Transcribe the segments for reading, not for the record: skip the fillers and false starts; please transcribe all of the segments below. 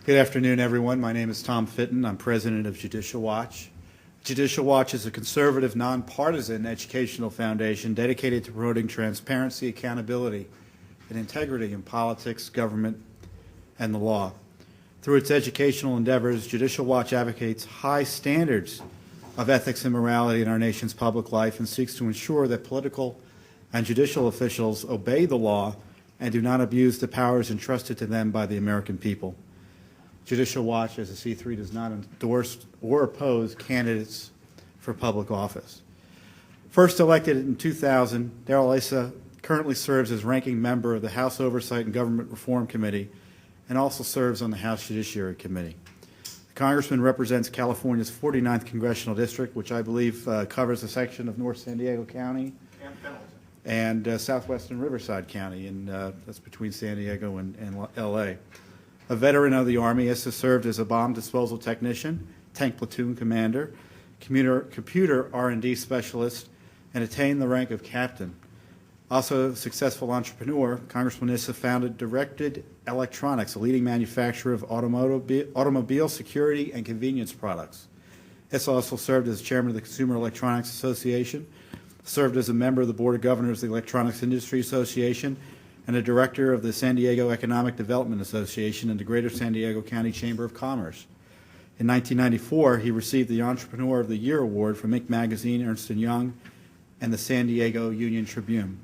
Good afternoon, everyone. My name is Tom Fitton. I'm president of Judicial Watch. Judicial Watch is a conservative, nonpartisan educational foundation dedicated to promoting transparency, accountability, and integrity in politics, government, and the law. Through its educational endeavors, Judicial Watch advocates high standards of ethics and morality in our nation's public life and seeks to ensure that political and judicial officials obey the law and do not abuse the powers entrusted to them by the American people. Judicial Watch, as a C3, does not endorse or oppose candidates for public office. First elected in 2000, Darrell Issa currently serves as ranking member of the House Oversight and Government Reform Committee and also serves on the House Judiciary Committee. The Congressman represents California's 49th Congressional District, which I believe covers a section of North San Diego County and southwestern Riverside County, and that's between San Diego and L.A. A veteran of the Army, Issa served as a bomb disposal technician, tank platoon commander, computer R&D specialist, and attained the rank of captain. Also a successful entrepreneur, Congressman Issa founded Directed Electronics, a leading manufacturer of automobile security and convenience products. Issa also served as chairman of the Consumer Electronics Association, served as a member of the Board of Governors of the Electronics Industry Association, and a director of the San Diego Economic Development Association and the Greater San Diego County Chamber of Commerce. In 1994, he received the Entrepreneur of the Year Award from Inc. Magazine, Ernst & Young, and the San Diego Union Tribune.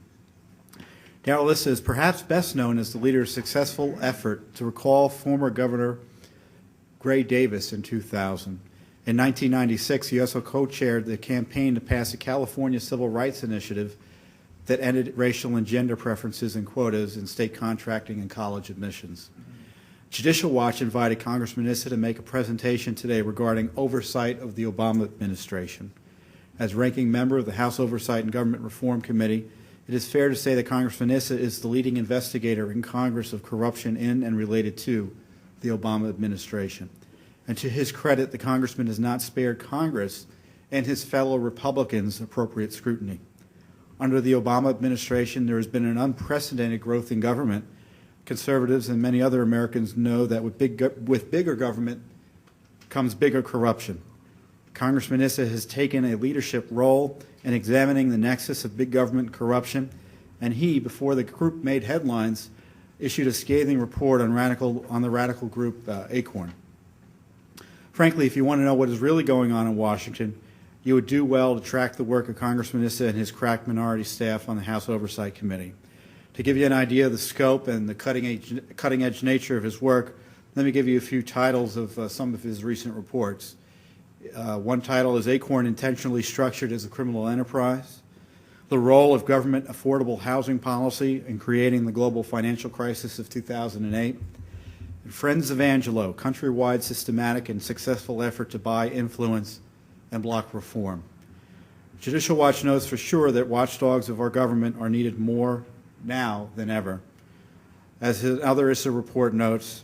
Daryl Issa is perhaps best known as the leader of a successful effort to recall former Governor Gray Davis in 2000. In 1996, he also co-chaired the campaign to pass a California Civil Rights Initiative that ended racial and gender preferences and quotas in state contracting and college admissions. Judicial Watch invited Congressman Issa to make a presentation today regarding oversight of the Obama administration. As ranking member of the House Oversight and Government Reform Committee, it is fair to say that Congressman Issa is the leading investigator in Congress of corruption in and related to the Obama administration. And to his credit, the Congressman has not spared Congress and his fellow Republicans appropriate scrutiny. Under the Obama administration, there has been an unprecedented growth in government. Conservatives and many other Americans know that with bigger government comes bigger corruption. Congressman Issa has taken a leadership role in examining the nexus of big government corruption, and he, before the group made headlines, issued a scathing report on the radical group Acorn. Frankly, if you want to know what is really going on in Washington, you would do well to track the work of Congressman Issa and his crack minority staff on the House Oversight Committee. To give you an idea of the scope and the cutting-edge nature of his work, let me give you a few titles of some of his recent reports. One title is Acorn Intentionally Structured as a Criminal Enterprise, The Role of Government Affordable Housing Policy in Creating the Global Financial Crisis of 2008, and Friends of Angelo, Countrywide Systematic and Successful Effort to Buy, Influence, and Block Reform. Judicial Watch knows for sure that watchdogs of our government are needed more now than ever. As his other Issa report notes,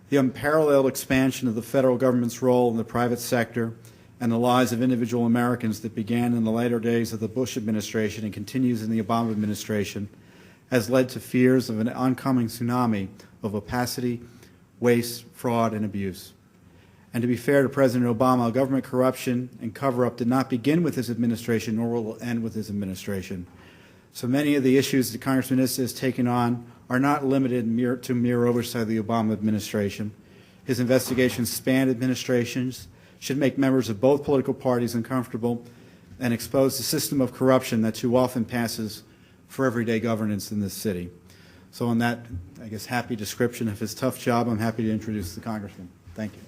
the unparalleled expansion of the federal government's role in the private sector and the lives of individual Americans that began in the later days of the Bush administration and continues in the Obama administration has led to fears of an oncoming tsunami of opacity, waste, fraud, and abuse. And to be fair to President Obama, government corruption and cover-up did not begin with his administration, nor will it end with his administration. So many of the issues that Congressman Issa has taken on are not limited to mere oversight of the Obama administration. His investigations span administrations, should make members of both political parties uncomfortable, and expose the system of corruption that too often passes for everyday governance in this city. So on that, I guess, happy description of his tough job, I'm happy to introduce the Congressman. Thank you.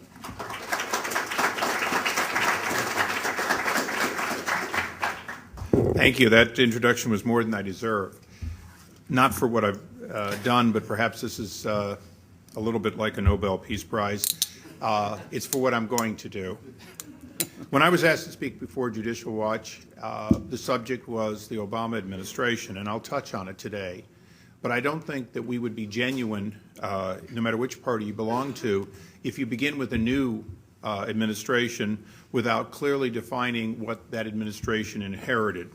Thank you. That introduction was more than I deserve. Not for what I've done, but perhaps this is a little bit like a Nobel Peace Prize. It's for what I'm going to do. When I was asked to speak before Judicial Watch, the subject was the Obama administration, and I'll touch on it today. But I don't think that we would be genuine, no matter which party you belong to, if you begin with a new administration without clearly defining what that administration inherited.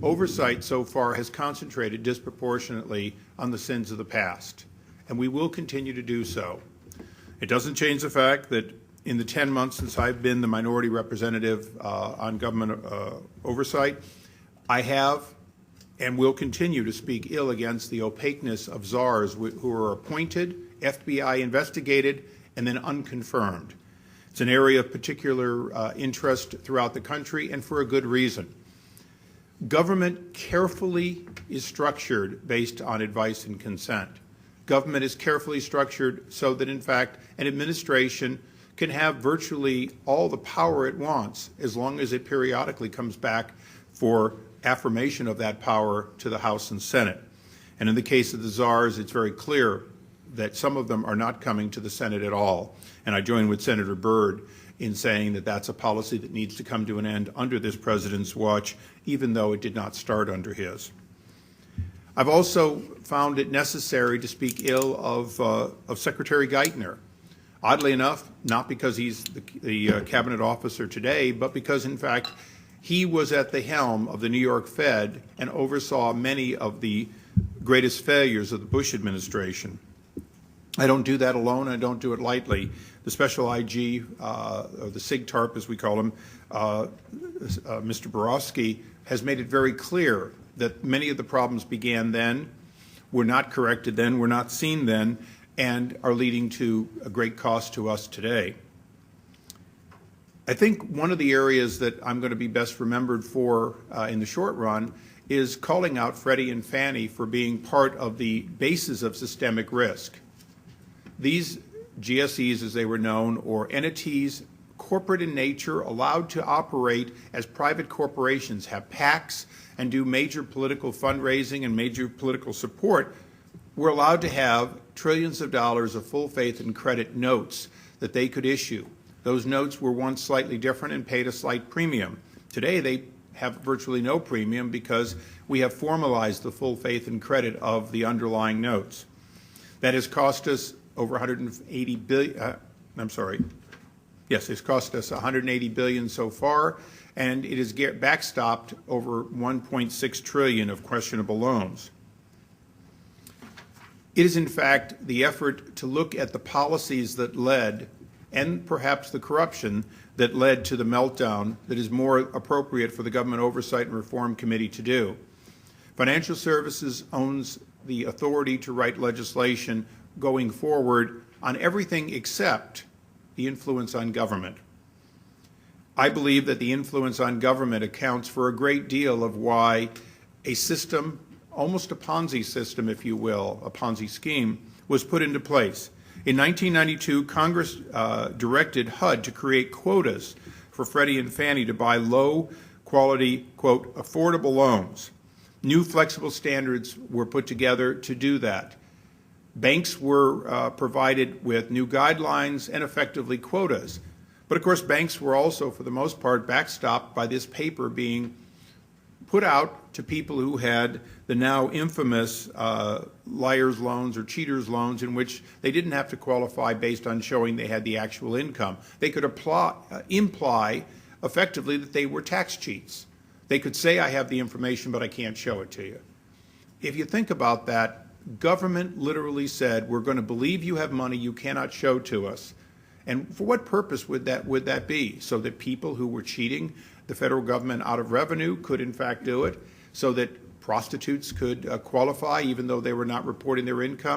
Oversight so far has concentrated disproportionately on the sins of the past, and we will continue to do so. It doesn't change the fact that in the 10 months since I've been the minority representative on government oversight, I have and will continue to speak ill against the opaqueness of czars who are appointed, FBI investigated, and then unconfirmed. It's an area of particular interest throughout the country, and for a good reason. Government carefully is structured based on advice and consent. Government is carefully structured so that, in fact, an administration can have virtually all the power it wants as long as it periodically comes back for affirmation of that power to the House and Senate. And in the case of the czars, it's very clear that some of them are not coming to the Senate at all. And I join with Senator Byrd in saying that that's a policy that needs to come to an end under this president's watch, even though it did not start under his. I've also found it necessary to speak ill of Secretary Geithner. Oddly enough, not because he's the cabinet officer today, but because, in fact, he was at the helm of the New York Fed and oversaw many of the greatest failures of the Bush administration. I don't do that alone. I don't do it lightly. The special IG, or the SIGTARP as we call him, Mr. Borowski, has made it very clear that many of the problems began then, were not corrected then, were not seen then, and are leading to a great cost to us today. I think one of the areas that I'm going to be best remembered for in the short run is calling out Freddie and Fannie for being part of the basis of systemic risk. These GSEs, as they were known, or entities corporate in nature, allowed to operate as private corporations, have PACs, and do major political fundraising and major political support, were allowed to have trillions of dollars of full faith and credit notes that they could issue. Those notes were once slightly different and paid a slight premium. Today they have virtually no premium because we have formalized the full faith and credit of the underlying notes. That has cost us over 180 billion, it's cost us 180 billion so far, and it has backstopped over 1.6 trillion of questionable loans. It is, in fact, the effort to look at the policies that led, and perhaps the corruption that led to the meltdown, that is more appropriate for the Government Oversight and Reform Committee to do. Financial Services owns the authority to write legislation going forward on everything except the influence on government. I believe that the influence on government accounts for a great deal of why a system, almost a Ponzi system, if you will, a Ponzi scheme, was put into place. In 1992, Congress directed HUD to create quotas for Freddie and Fannie to buy low-quality, quote, affordable loans. New flexible standards were put together to do that. Banks were provided with new guidelines and effectively quotas. But of course, banks were also, for the most part, backstopped by this paper being put out to people who had the now infamous liar's loans or cheater's loans, in which they didn't have to qualify based on showing they had the actual income. They could imply effectively that they were tax cheats. They could say, I have the information, but I can't show it to you. If you think about that, government literally said, we're going to believe you have money you cannot show to us. And for what purpose would that be? So that people who were cheating the federal government out of revenue could in fact do it? So that prostitutes could qualify even though they were not reporting their income?